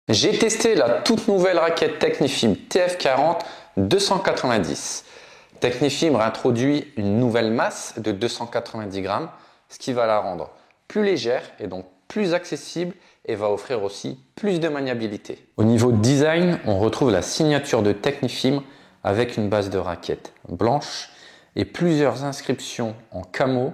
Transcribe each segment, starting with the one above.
J'ai testé la toute nouvelle raquette Technifib TF40 290. Technifib introduit une nouvelle masse de 290 grammes, ce qui va la rendre plus légère et donc plus accessible et va offrir aussi plus de maniabilité. Au niveau design, on retrouve la signature de Technifib avec une base de raquette blanche et plusieurs inscriptions en camo,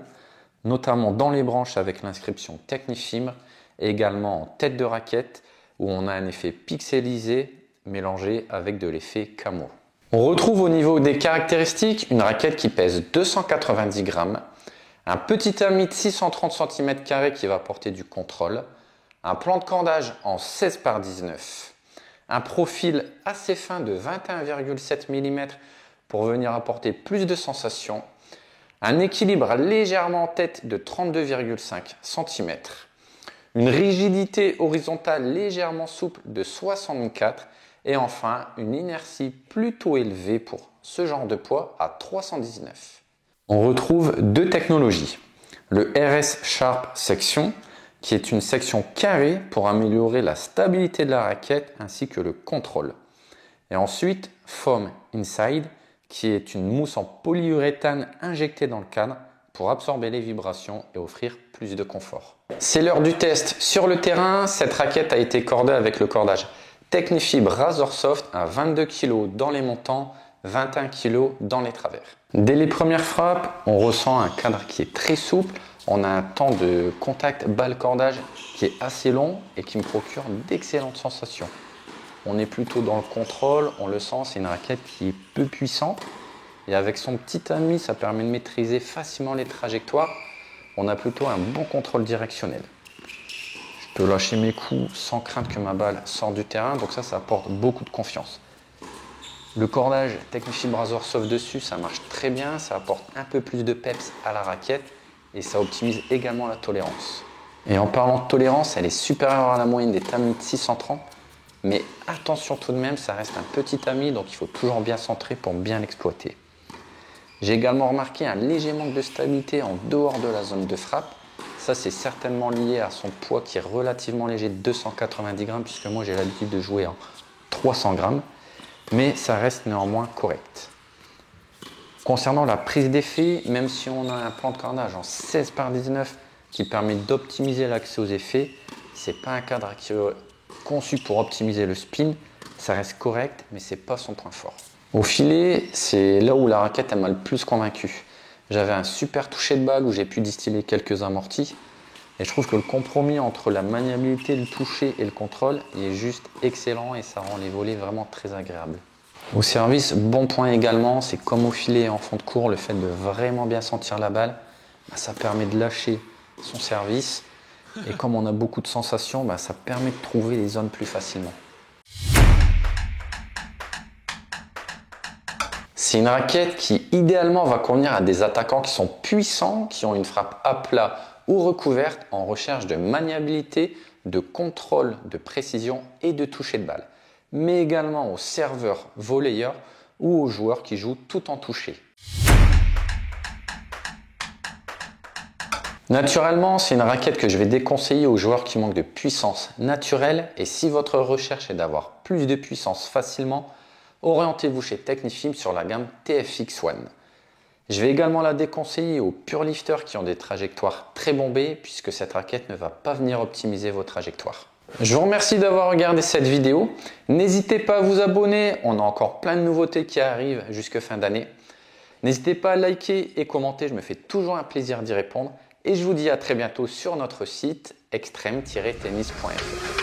notamment dans les branches avec l'inscription Technifib et également en tête de raquette où on a un effet pixelisé mélangé avec de l'effet camo. On retrouve au niveau des caractéristiques une raquette qui pèse 290 grammes, un petit tamis de 630 cm² qui va apporter du contrôle, un plan de cordage en 16 par 19, un profil assez fin de 21,7 mm pour venir apporter plus de sensation, un équilibre légèrement en tête de 32,5 cm, une rigidité horizontale légèrement souple de 64 et enfin une inertie plutôt élevée pour ce genre de poids à 319. On retrouve deux technologies. Le RS Sharp Section qui est une section carrée pour améliorer la stabilité de la raquette ainsi que le contrôle. Et ensuite Foam Inside qui est une mousse en polyuréthane injectée dans le cadre pour absorber les vibrations et offrir plus de confort. C'est l'heure du test sur le terrain. Cette raquette a été cordée avec le cordage Technifib Razor Soft à 22 kg dans les montants, 21 kg dans les travers. Dès les premières frappes, on ressent un cadre qui est très souple. On a un temps de contact balle-cordage qui est assez long et qui me procure d'excellentes sensations. On est plutôt dans le contrôle, on le sent, c'est une raquette qui est peu puissante. Et avec son petit tamis, ça permet de maîtriser facilement les trajectoires. On a plutôt un bon contrôle directionnel. Je peux lâcher mes coups sans crainte que ma balle sorte du terrain, donc ça apporte beaucoup de confiance. Le cordage Technifib Razor Soft dessus, ça marche très bien, ça apporte un peu plus de peps à la raquette et ça optimise également la tolérance. Et en parlant de tolérance, elle est supérieure à la moyenne des tamis de 630, mais attention tout de même, ça reste un petit tamis, donc il faut toujours bien centrer pour bien l'exploiter. J'ai également remarqué un léger manque de stabilité en dehors de la zone de frappe. Ça, c'est certainement lié à son poids qui est relativement léger de 290 grammes, puisque moi j'ai l'habitude de jouer en 300 grammes, mais ça reste néanmoins correct. Concernant la prise d'effet, même si on a un plan de cordage en 16 par 19 qui permet d'optimiser l'accès aux effets, c'est pas un cadre qui est conçu pour optimiser le spin, ça reste correct, mais c'est pas son point fort. Au filet, c'est là où la raquette m'a le plus convaincu. J'avais un super toucher de balle où j'ai pu distiller quelques amortis. Et je trouve que le compromis entre la maniabilité, le toucher et le contrôle est juste excellent et ça rend les volets vraiment très agréables. Au service, bon point également, c'est comme au filet et en fond de cours, le fait de vraiment bien sentir la balle, ça permet de lâcher son service. Et comme on a beaucoup de sensations, ça permet de trouver les zones plus facilement. C'est une raquette qui idéalement va convenir à des attaquants qui sont puissants, qui ont une frappe à plat ou recouverte en recherche de maniabilité, de contrôle, de précision et de toucher de balle. Mais également aux serveurs volleyeurs ou aux joueurs qui jouent tout en toucher. Naturellement, c'est une raquette que je vais déconseiller aux joueurs qui manquent de puissance naturelle et si votre recherche est d'avoir plus de puissance facilement, orientez-vous chez Technifib sur la gamme TFX1. Je vais également la déconseiller aux pure lifters qui ont des trajectoires très bombées puisque cette raquette ne va pas venir optimiser vos trajectoires. Je vous remercie d'avoir regardé cette vidéo. N'hésitez pas à vous abonner, on a encore plein de nouveautés qui arrivent jusque fin d'année. N'hésitez pas à liker et commenter, je me fais toujours un plaisir d'y répondre. Et je vous dis à très bientôt sur notre site extreme-tennis.fr.